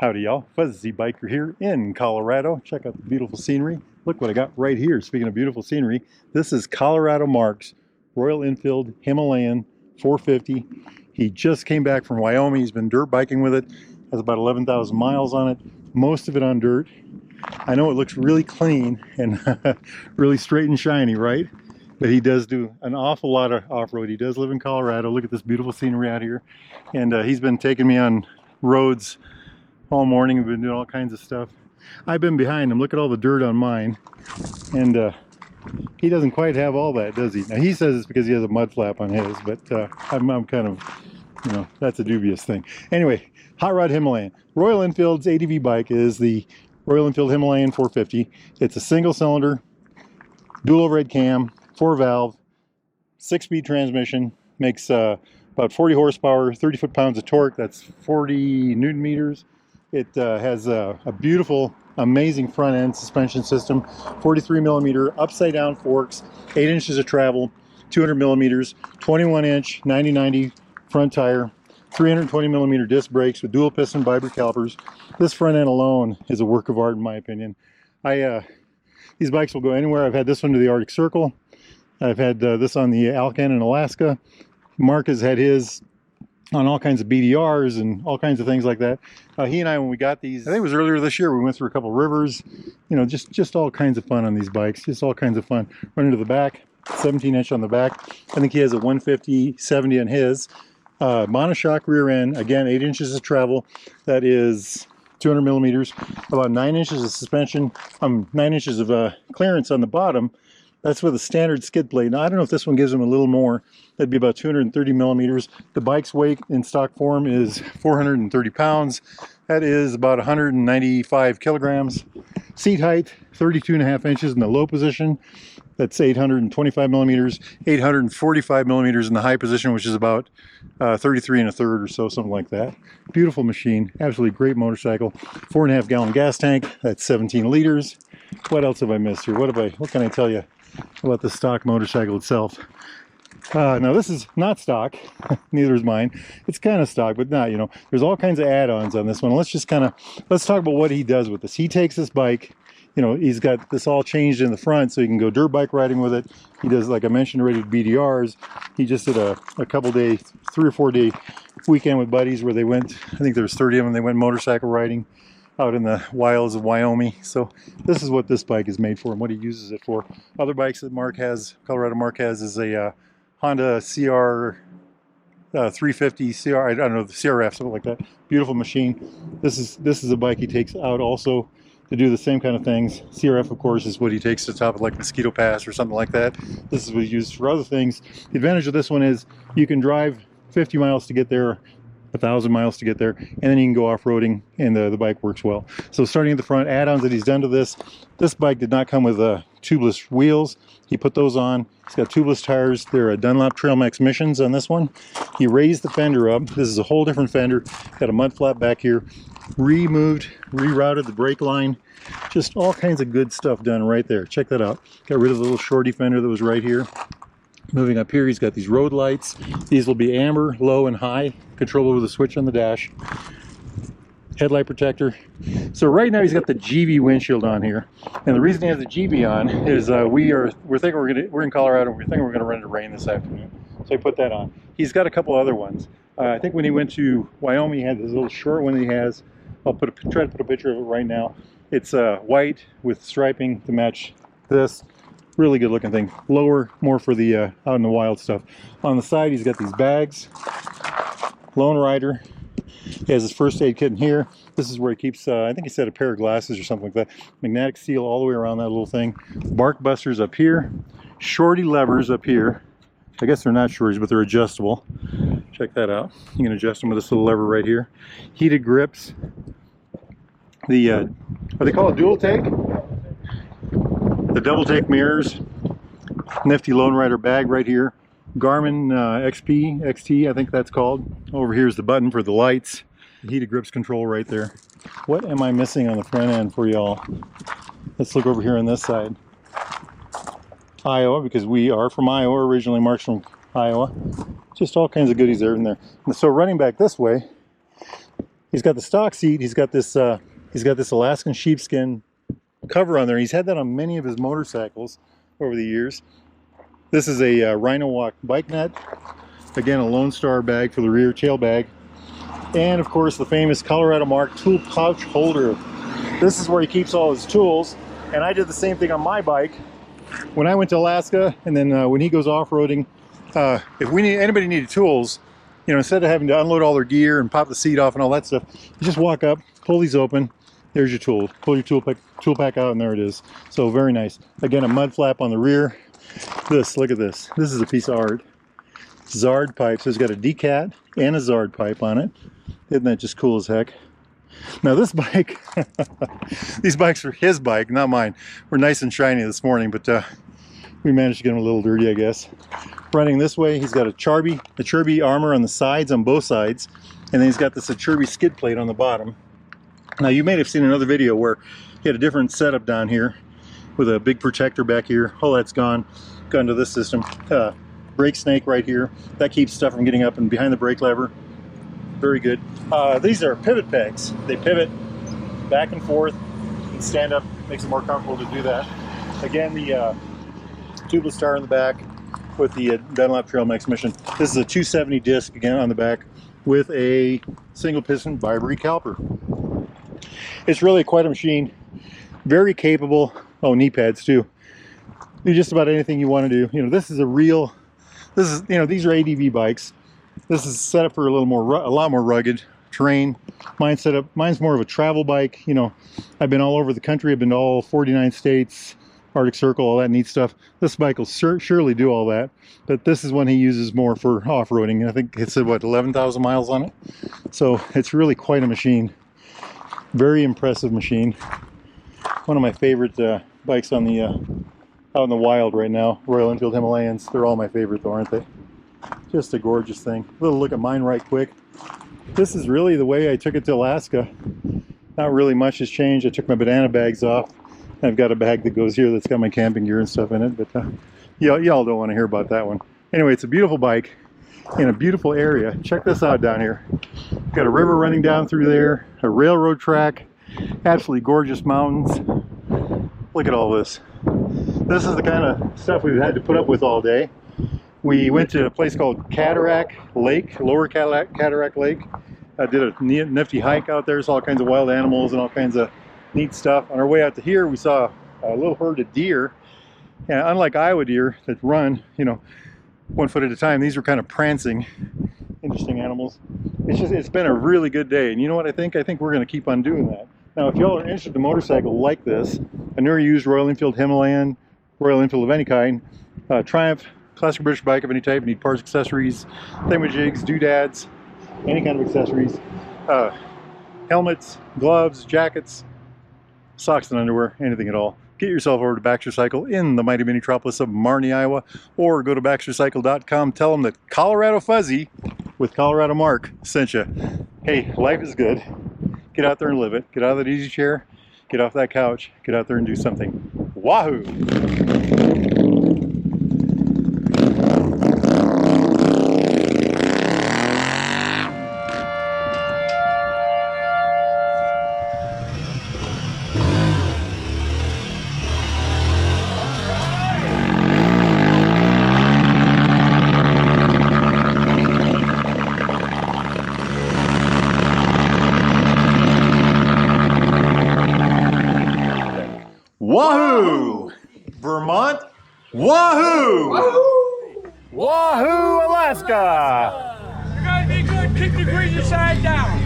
Howdy y'all, Fuzzy Biker here in Colorado. Check out the beautiful scenery. Look what I got right here. Speaking of beautiful scenery, this is Colorado Mark's Royal Enfield Himalayan 450. He just came back from Wyoming. He's been dirt biking with it. Has about 11,000 miles on it, most of it on dirt. I know it looks really clean and really straight and shiny, right? But he does do an awful lot of off-road. He does live in Colorado. Look at this beautiful scenery out here. And he's been taking me on roads all morning. We've been doing all kinds of stuff. I've been behind him. Look at all the dirt on mine. And he doesn't quite have all that, does he? Now he says it's because he has a mud flap on his, but I'm kind of, you know, that's a dubious thing. Anyway, Hot Rod Himalayan. Royal Enfield's ADV bike is the Royal Enfield Himalayan 450. It's a single cylinder, dual overhead cam, 4-valve, 6-speed transmission, makes about 40 horsepower, 30 foot-pounds of torque. That's 40 newton meters. It has a beautiful, amazing front end suspension system, 43 millimeter upside down forks, 8 inches of travel, 200 millimeters, 21 inch 90/90 front tire, 320 millimeter disc brakes with dual piston Viber calipers. This front end alone is a work of art in my opinion. These bikes will go anywhere. I've had this one to the Arctic Circle. I've had this on the Alcan in Alaska. Mark has had his on all kinds of BDRs and all kinds of things like that. He and I, when we got these, I think it was earlier this year, we went through a couple rivers, you know, just all kinds of fun on these bikes, just all kinds of fun. Running to the back, 17 inch on the back. I think he has a 150/70 on his. Monoshock rear end, again, 8 inches of travel. That is 200 millimeters, about 9 inches of suspension, 9 inches of clearance on the bottom. That's with a standard skid plate. Now, I don't know if this one gives him a little more. That'd be about 230 millimeters. The bike's weight in stock form is 430 pounds. That is about 195 kilograms. Seat height, 32.5 inches in the low position. That's 825 millimeters, 845 millimeters in the high position, which is about 33 1/3 or so, something like that. Beautiful machine, absolutely great motorcycle. 4.5 gallon gas tank, that's 17 liters. What else have I missed here? What can I tell you about the stock motorcycle itself? Now this is not stock, neither is mine. It's kind of stock, but not, you know, there's all kinds of add-ons on this one. Let's talk about what he does with this. He takes this bike, you know, he's got this all changed in the front so you can go dirt bike riding with it. He does, like I mentioned, rated BDRs. He just did a couple day, 3 or 4 day weekend with buddies where they went, I think there was 30 of them, they went motorcycle riding out in the wilds of Wyoming. So this is what this bike is made for and what he uses it for. Other bikes that Colorado Mark has is a Honda CR 350 CR, I don't know, the CRF, something like that. Beautiful machine. This is a bike he takes out also to do the same kind of things. CRF, of course, is what he takes to the top of like Mosquito Pass or something like that. This is what he uses for other things. The advantage of this one is you can drive 50 miles to get there, 1,000 miles to get there, and then you can go off-roading and the bike works well. So starting at the front, add-ons that he's done to this bike did not come with tubeless wheels. He put those on. He's got tubeless tires. They're a Dunlop Trail Max Missions on this one. He raised the fender up. This is a whole different fender. Got a mud flap back here. Rerouted the brake line. Just all kinds of good stuff done right there. Check that out. Got rid of the little shorty fender that was right here. Moving up here, he's got these road lights. These will be amber, low, and high, controllable with a switch on the dash. Headlight protector. So right now he's got the GB windshield on here, and the reason he has the GB on is we're in Colorado. We're thinking we're gonna run into rain this afternoon, so I put that on. He's got a couple other ones. I think when he went to Wyoming, he had this little short one that he has. I'll try to put a picture of it right now. It's white with striping to match this. Really good looking thing. Lower, more for the out in the wild stuff. On the side, he's got these bags. Lone Rider. He has his first aid kit in here. This is where he keeps, I think he said a pair of glasses or something like that. Magnetic seal all the way around that little thing. Bark busters up here. Shorty levers up here. I guess they're not shorties, but they're adjustable. Check that out. You can adjust them with this little lever right here. Heated grips. What they call a dual take. The double take mirrors. Nifty Lone Rider bag right here. Garmin XT, I think that's called. Over here is the button for the lights. The heated grips control right there. What am I missing on the front end for y'all? Let's look over here on this side. Iowa, because we are from Iowa originally. Mark's from Iowa. Just all kinds of goodies there in there. And so running back this way He's got the stock seat. He's got this Alaskan sheepskin cover on there. He's had that on many of his motorcycles over the years. This is a Rhino Walk bike net. Again, a Lone Star bag for the rear, tail bag. And of course the famous Colorado Mark tool pouch holder. This is where he keeps all his tools. And I did the same thing on my bike when I went to Alaska, and then when he goes off-roading. If anybody needed tools, you know, instead of having to unload all their gear and pop the seat off and all that stuff, you just walk up, pull these open, there's your tool. Pull your tool pack out, and there it is. So very nice. Again, a mud flap on the rear. Look at this. This is a piece of art. Zard pipe. So it's got a decat and a Zard pipe on it. Isn't that just cool as heck? Now this bike, these bikes are his bike, not mine. We're nice and shiny this morning, but we managed to get them a little dirty, I guess. Running this way, he's got a Chirby armor on the sides, on both sides, and then he's got this Chirby skid plate on the bottom. Now you may have seen another video where he had a different setup down here with a big protector back here. All that's gone to this system. Brake snake right here. That keeps stuff from getting up and behind the brake lever. Very good. These are pivot pegs. They pivot back and forth and stand up. Makes it more comfortable to do that. Again, the tubeless star in the back with the Dunlop Trail Max Mission. This is a 270 disc again on the back with a single piston Vibri caliper. It's really quite a machine. Very capable. Oh, knee pads too. Do just about anything you want to do. You know, this is you know, these are ADV bikes. This is set up for a lot more rugged terrain. Mine's more of a travel bike. You know, I've been all over the country. I've been to all 49 states, Arctic Circle, all that neat stuff. This bike will surely do all that, but this is one he uses more for off-roading. I think it said, what, 11,000 miles on it? So it's really quite a machine. Very impressive machine. One of my favorite bikes on the out in the wild right now. Royal Enfield Himalayans. They're all my favorite though, aren't they? Just a gorgeous thing. A little look at mine right quick. This is really the way I took it to Alaska. Not really much has changed. I took my banana bags off. I've got a bag that goes here that's got my camping gear and stuff in it, but y'all don't want to hear about that one. Anyway, it's a beautiful bike in a beautiful area. Check this out down here. Got a river running down through there, a railroad track, absolutely gorgeous mountains. Look at all this. This is the kind of stuff we've had to put up with all day. We went to a place called Cataract Lake, Lower Cataract Lake. I did a nifty hike out there, saw all kinds of wild animals and all kinds of neat stuff. On our way out to here, we saw a little herd of deer. And unlike Iowa deer that run, you know, 1 foot at a time, these were kind of prancing, interesting animals. It's been a really good day. And you know what I think? I think we're going to keep on doing that. Now, if y'all are interested in a motorcycle like this, a newer used Royal Enfield Himalayan, Royal Enfield of any kind, Triumph, classic British bike of any type, need parts, accessories, thingamajigs, doodads, any kind of accessories, helmets, gloves, jackets, socks and underwear, anything at all. Get yourself over to Baxter Cycle in the mighty metropolis of Marnie, Iowa, or go to baxtercycle.com. Tell them that Colorado Fuzzy with Colorado Mark sent you. Hey, life is good. Get out there and live it. Get out of that easy chair. Get off that couch. Get out there and do something. Wahoo! Wahoo! Vermont, Wahoo! Wahoo! Wahoo, Alaska! You're gonna be good. Keep the greasy side down.